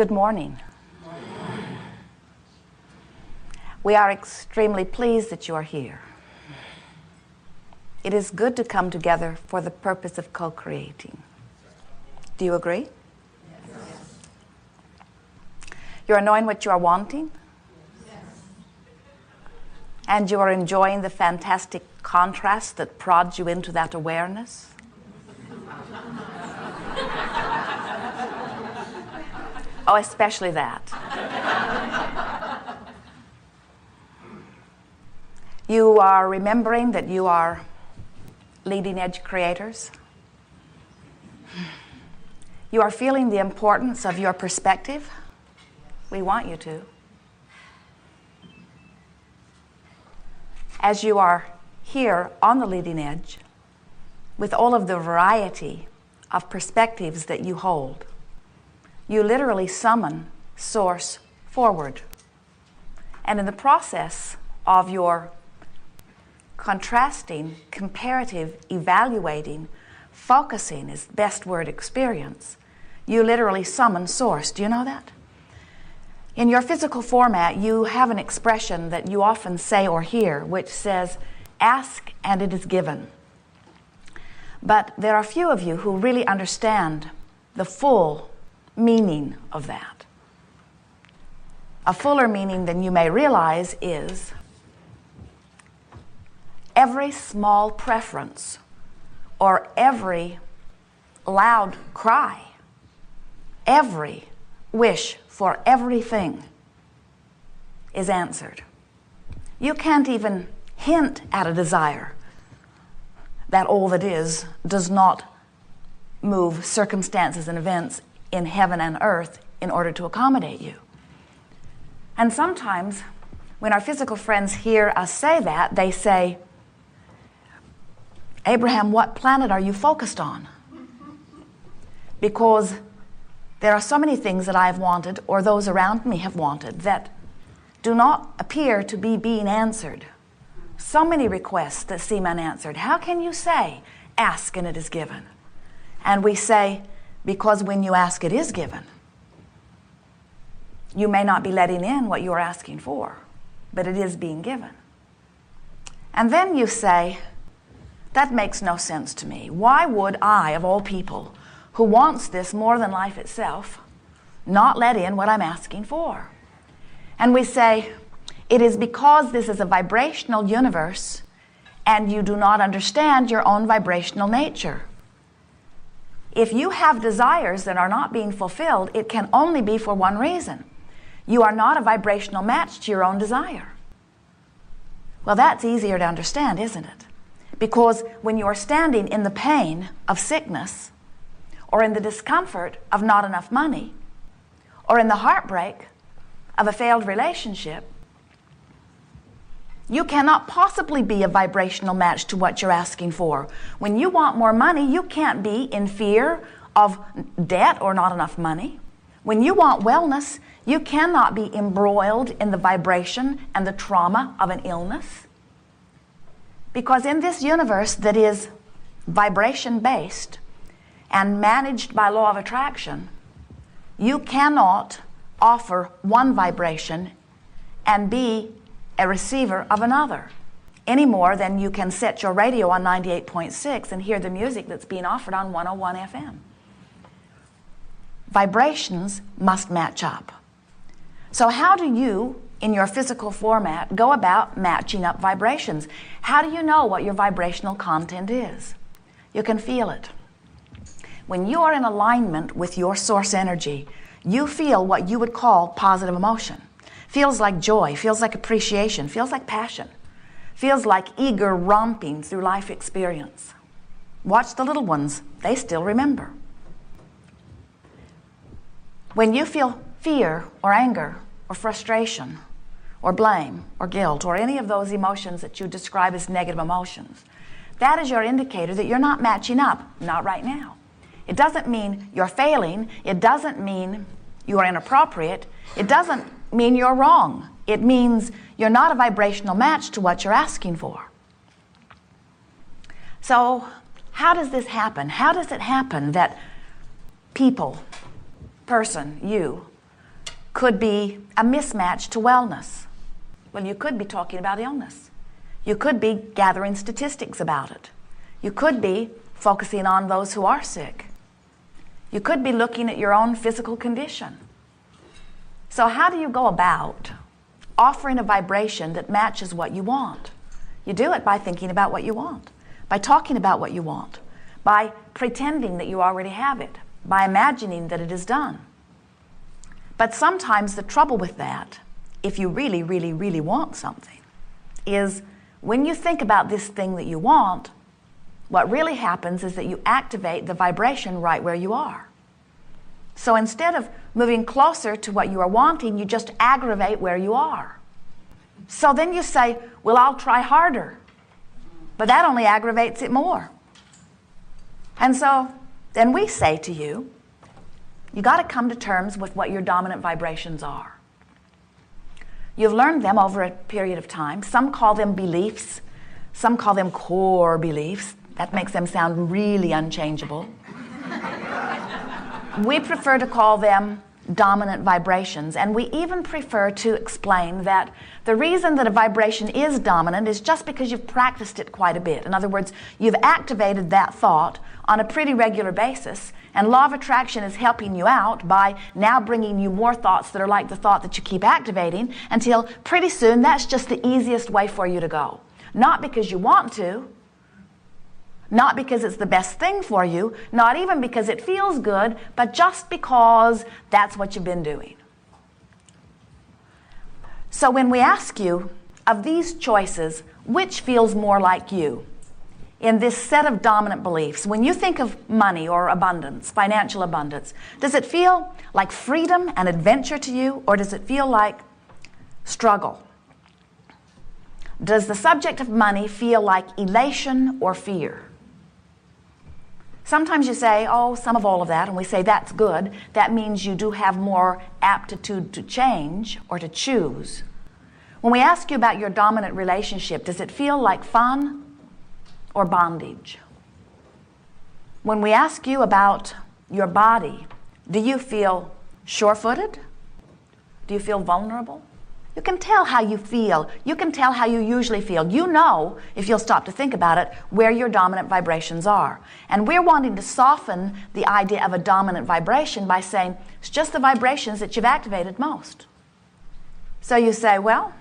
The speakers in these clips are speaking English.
Good morning. We are extremely pleased that you are here. It is good to come together for the purpose of co-creating. Do you agree? Yes. You are knowing what you are wanting? Yes. And you are enjoying the fantastic contrast that prods you into that awareness? Oh, especially that. You are remembering that you are leading edge creators. You are feeling the importance of your perspective. We want you to. As you are here on the leading edge, with all of the variety of perspectives that you hold, you literally summon Source forward. And in the process of your contrasting, comparative, evaluating, focusing is the best word, experience, you literally summon Source. Do you know that? In your physical format, you have an expression that you often say or hear, which says, ask and it is given. But there are few of you who really understand the full meaning of that. A fuller meaning than you may realize is every small preference or every loud cry, every wish for everything is answered. You can't even hint at a desire that all that is does not move circumstances and events in heaven and earth in order to accommodate you. And sometimes when our physical friends hear us say that, they say, Abraham, what planet are you focused on? Because there are so many things that I've wanted, or those around me have wanted, that do not appear to be being answered. So many requests that seem unanswered. How can you say, ask and it is given? And we say, because when you ask, it is given. You may not be letting in what you're asking for, but it is being given. And then you say, that makes no sense to me. Why would I, of all people, who wants this more than life itself, not let in what I'm asking for? And we say, it is because this is a vibrational universe and you do not understand your own vibrational nature. If you have desires that are not being fulfilled, it can only be for one reason. You are not a vibrational match to your own desire. Well, that's easier to understand, isn't it? Because when you are standing in the pain of sickness, or in the discomfort of not enough money, or in the heartbreak of a failed relationship, you cannot possibly be a vibrational match to what you're asking for. When you want more money, you can't be in fear of debt or not enough money. When you want wellness, you cannot be embroiled in the vibration and the trauma of an illness. Because in this universe that is vibration-based and managed by law of attraction, you cannot offer one vibration and be a receiver of another, any more than you can set your radio on 98.6 and hear the music that's being offered on 101 FM. Vibrations must match up. So how do you, in your physical format, go about matching up vibrations? How do you know what your vibrational content is? You can feel it. When you are in alignment with your source energy, you feel what you would call positive emotion. Feels like joy, feels like appreciation, feels like passion, feels like eager romping through life experience. Watch the little ones, they still remember. When you feel fear or anger or frustration or blame or guilt or any of those emotions that you describe as negative emotions, that is your indicator that you're not matching up, not right now. It doesn't mean you're failing, it doesn't mean you are inappropriate, it doesn't mean you're wrong. It means you're not a vibrational match to what you're asking for. So how does this happen? How does it happen that people, person, you, could be a mismatch to wellness. Well, you could be talking about illness. You could be gathering statistics about it. You could be focusing on those who are sick. You could be looking at your own physical condition. So how do you go about offering a vibration that matches what you want? You do it by thinking about what you want, by talking about what you want, by pretending that you already have it, by imagining that it is done. But sometimes the trouble with that, if you really, really, really want something, is when you think about this thing that you want, what really happens is that you activate the vibration right where you are. So instead of moving closer to what you are wanting, you just aggravate where you are. So then you say, well, I'll try harder. But that only aggravates it more. And so then we say to you, you got to come to terms with what your dominant vibrations are. You've learned them over a period of time. Some call them beliefs. Some call them core beliefs. That makes them sound really unchangeable. We prefer to call them dominant vibrations, and we even prefer to explain that the reason that a vibration is dominant is just because you've practiced it quite a bit. In other words, you've activated that thought on a pretty regular basis, and law of attraction is helping you out by now bringing you more thoughts that are like the thought that you keep activating until pretty soon that's just the easiest way for you to go. Not because you want to, not because it's the best thing for you, not even because it feels good, but just because that's what you've been doing. So when we ask you, of these choices, which feels more like you? In this set of dominant beliefs, when you think of money or abundance, financial abundance, does it feel like freedom and adventure to you, or does it feel like struggle? Does the subject of money feel like elation or fear? Sometimes you say, oh, some of all of that, and we say that's good. That means you do have more aptitude to change or to choose. When we ask you about your dominant relationship, does it feel like fun or bondage? When we ask you about your body, do you feel sure-footed? Do you feel vulnerable? You can tell how you feel. You can tell how you usually feel. You know, if you'll stop to think about it, where your dominant vibrations are. And we're wanting to soften the idea of a dominant vibration by saying, it's just the vibrations that you've activated most. So you say, well,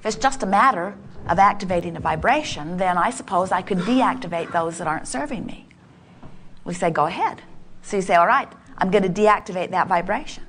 if it's just a matter of activating a vibration, then I suppose I could deactivate those that aren't serving me. We say, go ahead. So you say, all right, I'm going to deactivate that vibration.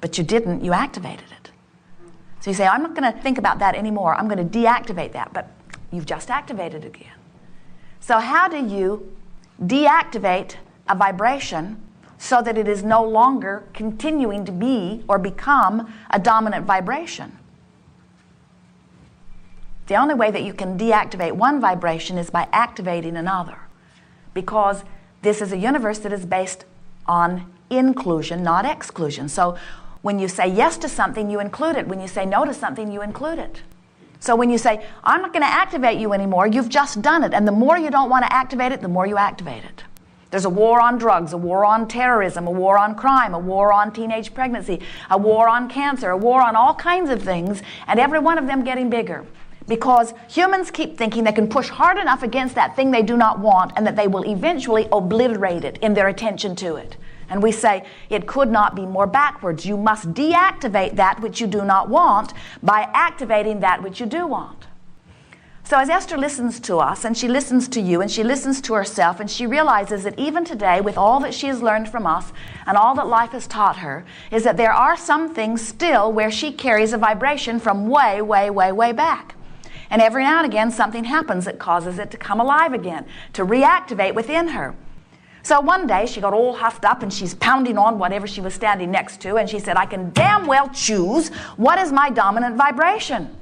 But you didn't, you activated it. So you say, I'm not going to think about that anymore. I'm going to deactivate that. But you've just activated it again. So how do you deactivate a vibration so that it is no longer continuing to be or become a dominant vibration? The only way that you can deactivate one vibration is by activating another. Because this is a universe that is based on inclusion, not exclusion. So when you say yes to something, you include it. When you say no to something, you include it. So when you say, I'm not going to activate you anymore, you've just done it. And the more you don't want to activate it, the more you activate it. There's a war on drugs, a war on terrorism, a war on crime, a war on teenage pregnancy, a war on cancer, a war on all kinds of things, and every one of them getting bigger. Because humans keep thinking they can push hard enough against that thing they do not want and that they will eventually obliterate it in their attention to it. And we say, it could not be more backwards. You must deactivate that which you do not want by activating that which you do want. So as Esther listens to us, and she listens to you, and she listens to herself, and she realizes that even today, with all that she has learned from us, and all that life has taught her, is that there are some things still where she carries a vibration from way, way, way, way back. And every now and again, something happens that causes it to come alive again, to reactivate within her. So one day she got all huffed up and she's pounding on whatever she was standing next to, and she said, I can damn well choose what is my dominant vibration.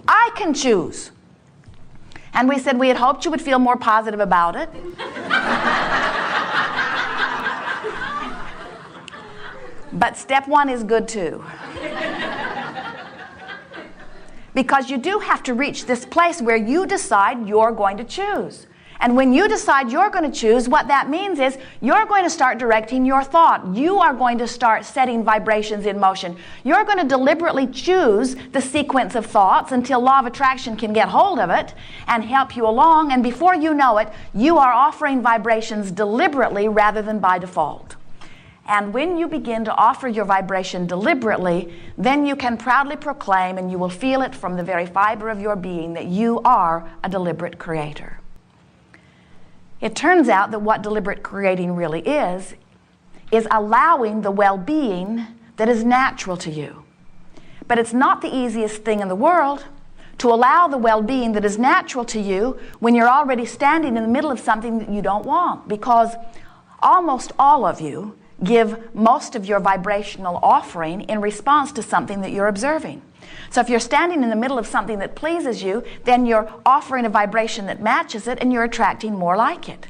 I can choose. And we said we had hoped you would feel more positive about it. But step one is good too. Because you do have to reach this place where you decide you're going to choose. And when you decide you're going to choose, what that means is you're going to start directing your thought. You are going to start setting vibrations in motion. You're going to deliberately choose the sequence of thoughts until law of attraction can get hold of it and help you along. And before you know it, you are offering vibrations deliberately rather than by default. And when you begin to offer your vibration deliberately, then you can proudly proclaim, and you will feel it from the very fiber of your being, that you are a deliberate creator. It turns out that what deliberate creating really is allowing the well-being that is natural to you. But it's not the easiest thing in the world to allow the well-being that is natural to you when you're already standing in the middle of something that you don't want, because almost all of you give most of your vibrational offering in response to something that you're observing. So if you're standing in the middle of something that pleases you, then you're offering a vibration that matches it and you're attracting more like it.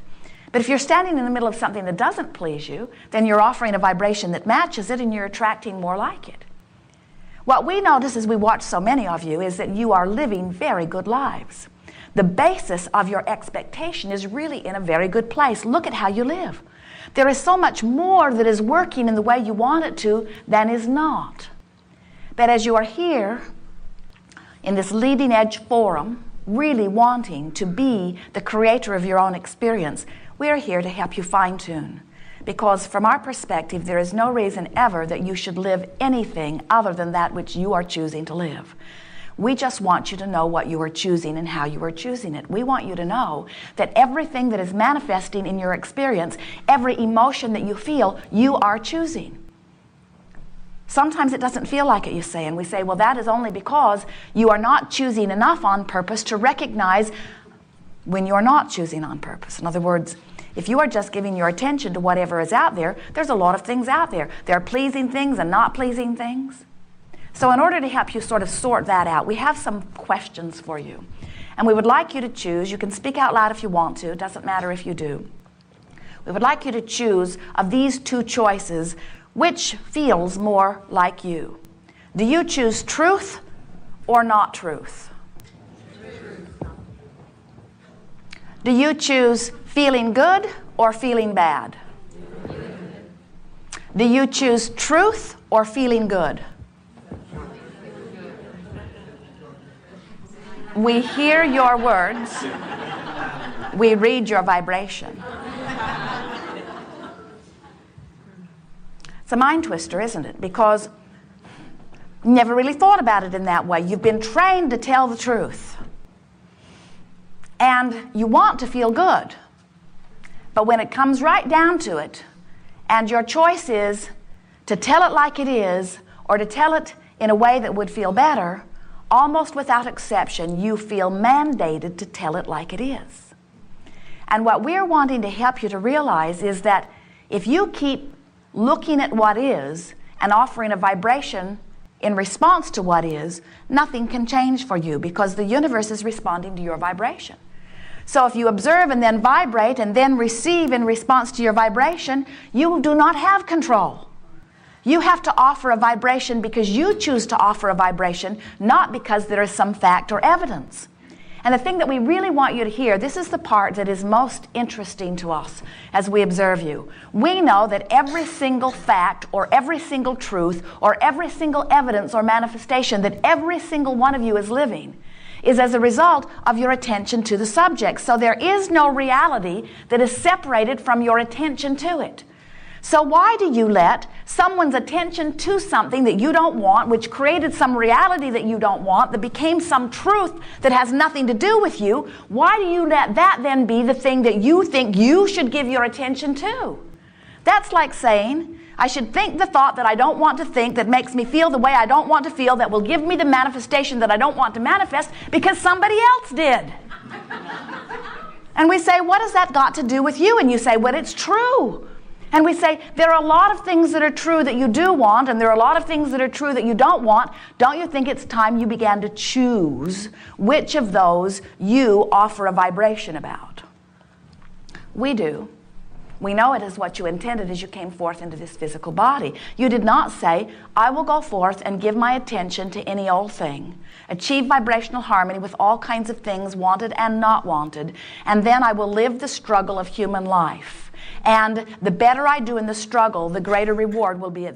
But if you're standing in the middle of something that doesn't please you, then you're offering a vibration that matches it and you're attracting more like it. What we notice as we watch so many of you is that you are living very good lives. The basis of your expectation is really in a very good place. Look at how you live. There is so much more that is working in the way you want it to than is not. But as you are here in this leading edge forum, really wanting to be the creator of your own experience, we are here to help you fine-tune. Because from our perspective, there is no reason ever that you should live anything other than that which you are choosing to live. We just want you to know what you are choosing and how you are choosing it. We want you to know that everything that is manifesting in your experience, every emotion that you feel, you are choosing. Sometimes it doesn't feel like it, you say, and we say, well, that is only because you are not choosing enough on purpose to recognize when you're not choosing on purpose. In other words, if you are just giving your attention to whatever is out there, there's a lot of things out there. There are pleasing things and not pleasing things. So in order to help you sort of sort that out, we have some questions for you. And we would like you to choose. You can speak out loud if you want to. It doesn't matter if you do. We would like you to choose of these two choices, which feels more like you. Do you choose truth or not truth? Do you choose feeling good or feeling bad? Do you choose truth or feeling good? We hear your words. We read your vibration. It's a mind twister, isn't it? Because you never really thought about it in that way. You've been trained to tell the truth. And you want to feel good. But when it comes right down to it, and your choice is to tell it like it is, or to tell it in a way that would feel better, almost without exception, you feel mandated to tell it like it is. And what we're wanting to help you to realize is that if you keep looking at what is and offering a vibration in response to what is, nothing can change for you because the universe is responding to your vibration. So if you observe and then vibrate and then receive in response to your vibration, you do not have control. You have to offer a vibration because you choose to offer a vibration, not because there is some fact or evidence. And the thing that we really want you to hear, this is the part that is most interesting to us as we observe you. We know that every single fact or every single truth or every single evidence or manifestation that every single one of you is living is as a result of your attention to the subject. So there is no reality that is separated from your attention to it. So why do you let someone's attention to something that you don't want, which created some reality that you don't want, that became some truth that has nothing to do with you, why do you let that then be the thing that you think you should give your attention to? That's like saying, I should think the thought that I don't want to think, that makes me feel the way I don't want to feel, that will give me the manifestation that I don't want to manifest because somebody else did. And we say, what has that got to do with you? And you say, well, it's true. And we say, there are a lot of things that are true that you do want, and there are a lot of things that are true that you don't want. Don't you think it's time you began to choose which of those you offer a vibration about? We do. We know it is what you intended as you came forth into this physical body. You did not say, I will go forth and give my attention to any old thing, achieve vibrational harmony with all kinds of things wanted and not wanted, and then I will live the struggle of human life. And the better I do in the struggle, the greater reward will be at